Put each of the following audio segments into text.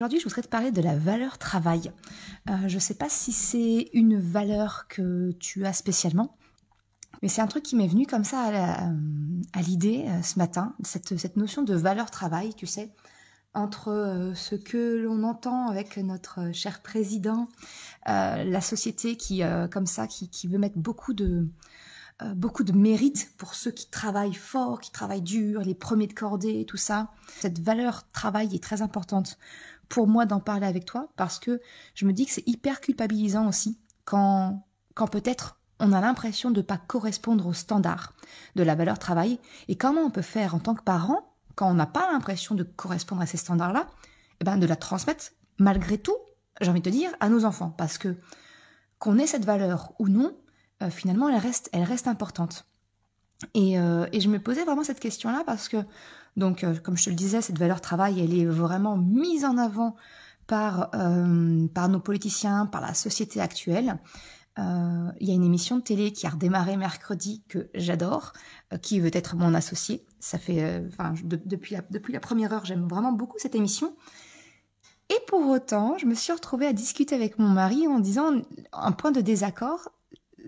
Aujourd'hui, je voudrais te parler de la valeur travail. Je ne sais pas si c'est une valeur que tu as spécialement, mais c'est un truc qui m'est venu comme ça à l'idée ce matin, cette notion de valeur travail, tu sais, entre ce que l'on entend avec notre cher président, la société qui, comme ça, qui veut mettre beaucoup de mérite pour ceux qui travaillent fort, qui travaillent dur, les premiers de cordée, tout ça. Cette valeur travail est très importante pour moi d'en parler avec toi parce que je me dis que c'est hyper culpabilisant aussi quand peut-être on a l'impression de ne pas correspondre aux standards de la valeur travail. Et comment on peut faire en tant que parent, quand on n'a pas l'impression de correspondre à ces standards-là, eh ben de la transmettre malgré tout, j'ai envie de te dire, à nos enfants. Parce que qu'on ait cette valeur ou non, finalement, elle reste importante. Et je me posais vraiment cette question-là parce que, donc, comme je te le disais, cette valeur travail, elle est vraiment mise en avant par nos politiciens, par la société actuelle. Il y a une émission de télé qui a redémarré mercredi que j'adore, qui veut être mon associé. Ça fait, depuis la première heure, j'aime vraiment beaucoup cette émission. Et pour autant, je me suis retrouvée à discuter avec mon mari en disant un point de désaccord.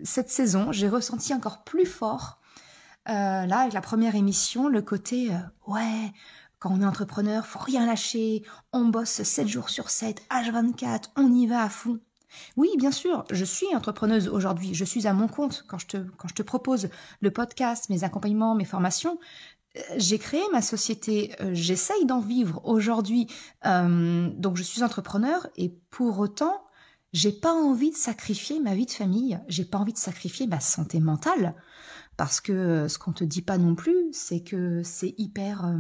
Cette saison, j'ai ressenti encore plus fort, là, avec la première émission, le côté ouais, quand on est entrepreneur, faut rien lâcher, on bosse 7 jours sur 7, H24, on y va à fond. Oui, bien sûr, je suis entrepreneuse aujourd'hui, je suis à mon compte quand je te propose le podcast, mes accompagnements, mes formations. J'ai créé ma société, j'essaye d'en vivre aujourd'hui, donc je suis entrepreneur et pour autant, j'ai pas envie de sacrifier ma vie de famille, j'ai pas envie de sacrifier ma santé mentale, parce que ce qu'on te dit pas non plus, c'est que c'est hyper...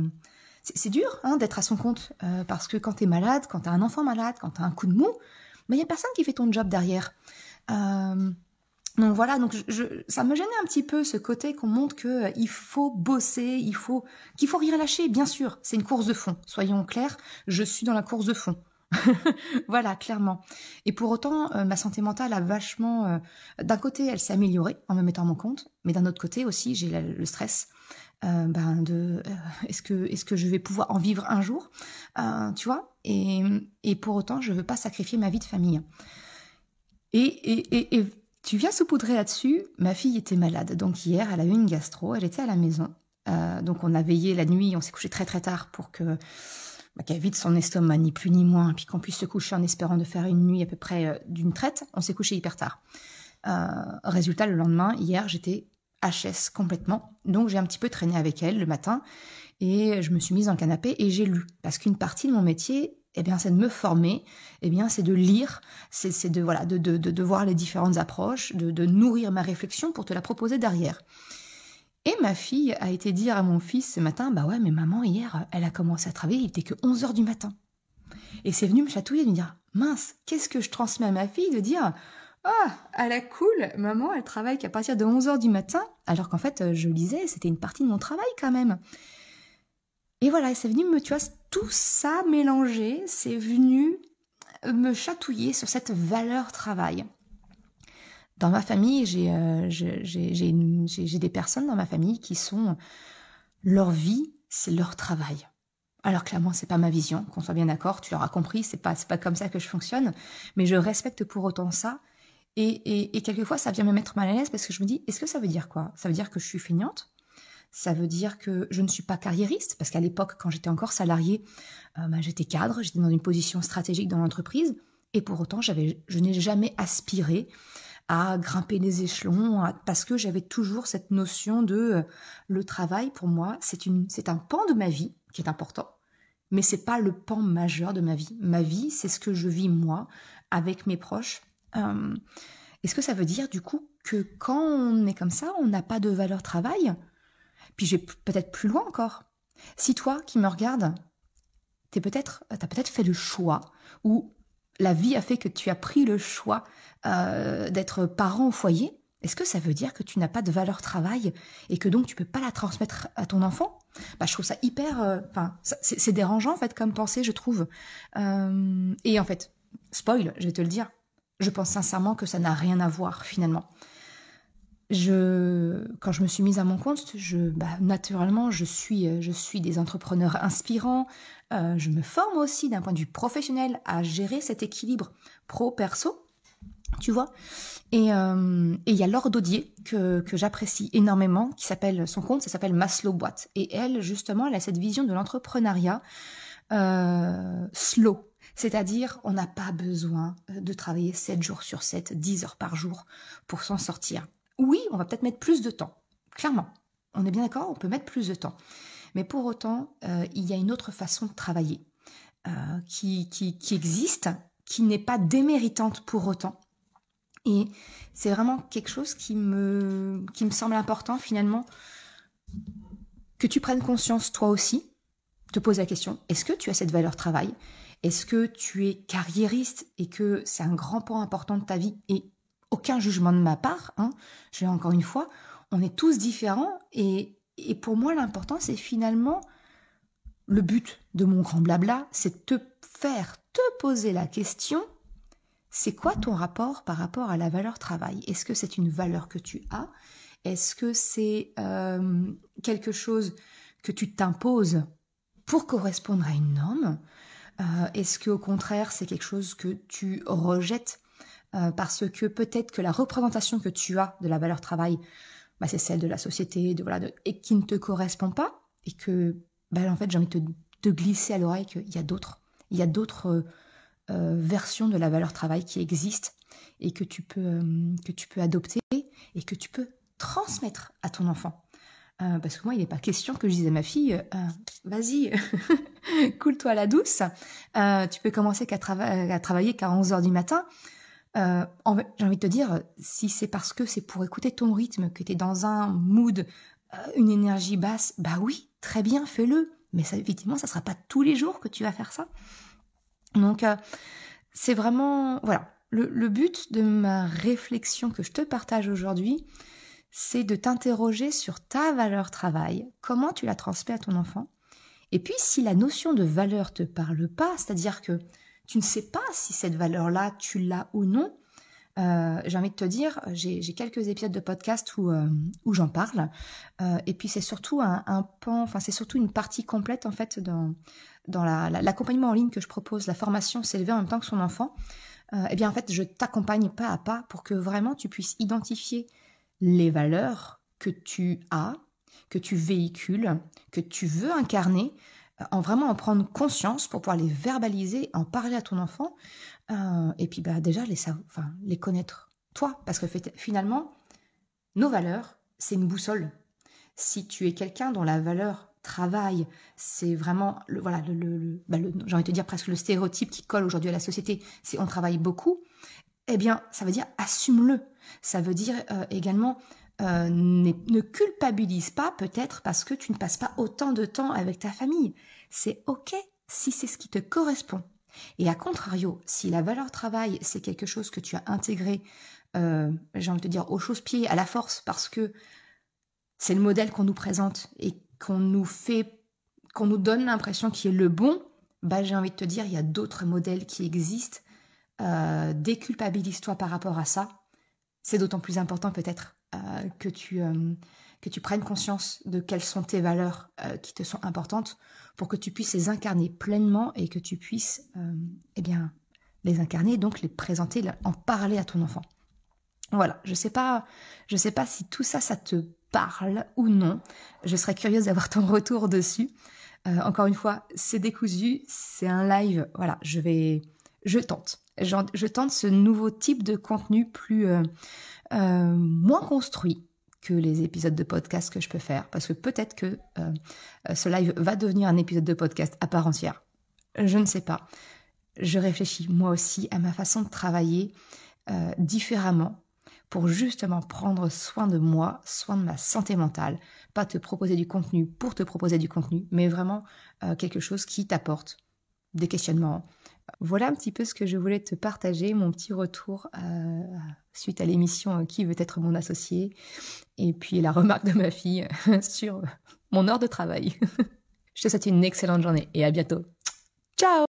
c'est dur hein, d'être à son compte, parce que quand t'es malade, quand t'as un enfant malade, quand t'as un coup de mou, mais il y a personne qui fait ton job derrière. Donc voilà, donc ça me gênait un petit peu ce côté qu'on montre que il faut bosser, qu'il faut rien lâcher. Bien sûr, c'est une course de fond. Soyons clairs, je suis dans la course de fond. Voilà, clairement. Et pour autant, ma santé mentale a vachement... d'un côté, elle s'est améliorée en me mettant à mon compte, mais d'un autre côté aussi, j'ai le stress. Est-ce que je vais pouvoir en vivre un jour, tu vois, et pour autant, je veux pas sacrifier ma vie de famille. Et tu viens saupoudrer là-dessus, ma fille était malade, donc hier, elle a eu une gastro, elle était à la maison, donc on a veillé la nuit, on s'est couché très très tard pour qu'elle vide son estomac, ni plus ni moins, puis qu'on puisse se coucher en espérant de faire une nuit à peu près d'une traite. On s'est couché hyper tard. Résultat, le lendemain, hier, j'étais HS complètement, donc j'ai un petit peu traîné avec elle le matin, et je me suis mise dans le canapé et j'ai lu, parce qu'une partie de mon métier, eh bien, c'est de me former, eh bien, c'est de lire, c'est de voir les différentes approches, de nourrir ma réflexion pour te la proposer derrière. Et ma fille a été dire à mon fils ce matin, bah ouais, mais maman, hier, elle a commencé à travailler, il était que 11h du matin. Et c'est venu me chatouiller, de me dire, mince, qu'est-ce que je transmets à ma fille, de dire, ah, à la cool, maman, elle travaille qu'à partir de 11h du matin, alors qu'en fait, je lisais, c'était une partie de mon travail quand même. Et voilà, c'est venu tu vois, tout ça mélangé, c'est venu me chatouiller sur cette valeur travail. Dans ma famille, j'ai des personnes dans ma famille qui sont... Leur vie, c'est leur travail. Alors clairement, c'est pas ma vision, qu'on soit bien d'accord, tu l'auras compris, c'est pas comme ça que je fonctionne, mais je respecte pour autant ça. Et quelquefois, ça vient me mettre mal à l'aise parce que je me dis, est-ce que ça veut dire quoi? Ça veut dire que je suis feignante? Ça veut dire que je ne suis pas carriériste, parce qu'à l'époque, quand j'étais encore salariée, j'étais cadre, j'étais dans une position stratégique dans l'entreprise, et pour autant, je n'ai jamais aspiré à grimper les échelons, parce que j'avais toujours cette notion de le travail, pour moi, c'est un pan de ma vie qui est important, mais c'est pas le pan majeur de ma vie. Ma vie, c'est ce que je vis moi, avec mes proches. Est-ce que ça veut dire, du coup, que quand on est comme ça, on n'a pas de valeur travail? Puis je vais peut-être plus loin encore. Si toi, qui me regardes, t'as peut-être fait le choix, ou la vie a fait que tu as pris le choix d'être parent au foyer, est-ce que ça veut dire que tu n'as pas de valeur travail et que donc tu peux pas la transmettre à ton enfant? Je trouve ça hyper... c'est dérangeant en fait comme pensée, je trouve. Et en fait, spoil, je vais te le dire, je pense sincèrement que ça n'a rien à voir finalement. Quand je me suis mise à mon compte, naturellement, je suis des entrepreneurs inspirants. Je me forme aussi d'un point de vue professionnel à gérer cet équilibre pro-perso, tu vois. Et il y a Laure Daudier que j'apprécie énormément, son compte, ça s'appelle Maslow Boîte. Et elle, justement, elle a cette vision de l'entrepreneuriat slow. C'est-à-dire, on n'a pas besoin de travailler 7 jours sur 7, 10 heures par jour pour s'en sortir. Oui, on va peut-être mettre plus de temps, clairement. On est bien d'accord, on peut mettre plus de temps. Mais pour autant, il y a une autre façon de travailler qui existe, qui n'est pas déméritante pour autant. Et c'est vraiment quelque chose qui me semble important finalement, que tu prennes conscience toi aussi, te poser la question, est-ce que tu as cette valeur travail ? Est-ce que tu es carriériste et que c'est un grand point important de ta vie ? Et aucun jugement de ma part, je l'ai encore une fois, on est tous différents et pour moi l'important c'est finalement le but de mon grand blabla, c'est te poser la question, c'est quoi ton rapport par rapport à la valeur travail ? Est-ce que c'est une valeur que tu as ? Est-ce que c'est quelque chose que tu t'imposes pour correspondre à une norme ? Est-ce qu'au contraire c'est quelque chose que tu rejettes parce que peut-être que la représentation que tu as de la valeur travail, c'est celle de la société, et qui ne te correspond pas, et que, en fait, j'ai envie de te glisser à l'oreille qu'il y a d'autres versions de la valeur travail qui existent et que tu peux adopter et que tu peux transmettre à ton enfant. Parce que moi, il n'est pas question que je dise à ma fille, vas-y, coule-toi à la douce, tu peux commencer à travailler qu'à 11h du matin. J'ai envie de te dire, si c'est parce que c'est pour écouter ton rythme, que tu es dans un mood, une énergie basse, oui, très bien, fais-le. Mais ça, effectivement, ça ne sera pas tous les jours que tu vas faire ça. Donc, c'est vraiment... Voilà, le but de ma réflexion que je te partage aujourd'hui, c'est de t'interroger sur ta valeur travail, comment tu la transmets à ton enfant. Et puis, si la notion de valeur te parle pas, c'est-à-dire que tu ne sais pas si cette valeur-là, tu l'as ou non. J'ai envie de te dire, j'ai quelques épisodes de podcast où j'en parle. Et puis c'est surtout un pan, c'est surtout une partie complète en fait dans l'accompagnement en ligne que je propose, la formation S'élever en même temps que son enfant. En fait, je t'accompagne pas à pas pour que vraiment tu puisses identifier les valeurs que tu as, que tu véhicules, que tu veux incarner, en prendre conscience pour pouvoir les verbaliser, en parler à ton enfant, et puis déjà les connaître toi, parce que finalement nos valeurs c'est une boussole. Si tu es quelqu'un dont la valeur travail c'est vraiment j'ai envie de te dire presque le stéréotype qui colle aujourd'hui à la société, c'est on travaille beaucoup, ça veut dire assume-le. Ça veut dire également ne culpabilise pas peut-être parce que tu ne passes pas autant de temps avec ta famille. C'est ok si c'est ce qui te correspond. Et à contrario, si la valeur travail, c'est quelque chose que tu as intégré, j'ai envie de te dire, au chausse-pied, à la force, parce que c'est le modèle qu'on nous présente et qu'on nous donne l'impression qu'il est le bon, j'ai envie de te dire, il y a d'autres modèles qui existent. Déculpabilise-toi par rapport à ça. C'est d'autant plus important peut-être que tu prennes conscience de quelles sont tes valeurs qui te sont importantes pour que tu puisses les incarner pleinement et que tu puisses les incarner et donc les présenter, en parler à ton enfant. Voilà, je sais pas si tout ça te parle ou non. Je serais curieuse d'avoir ton retour dessus. Encore une fois, c'est décousu, c'est un live. Voilà, je tente ce nouveau type de contenu plus moins construit que les épisodes de podcast que je peux faire, parce que peut-être que ce live va devenir un épisode de podcast à part entière. Je ne sais pas. Je réfléchis moi aussi à ma façon de travailler différemment pour justement prendre soin de moi, soin de ma santé mentale, pas te proposer du contenu pour te proposer du contenu, mais vraiment quelque chose qui t'apporte des questionnements. Voilà un petit peu ce que je voulais te partager, mon petit retour suite à l'émission Qui veut être mon associé, et puis la remarque de ma fille sur mon heure de travail. Je te souhaite une excellente journée et à bientôt. Ciao!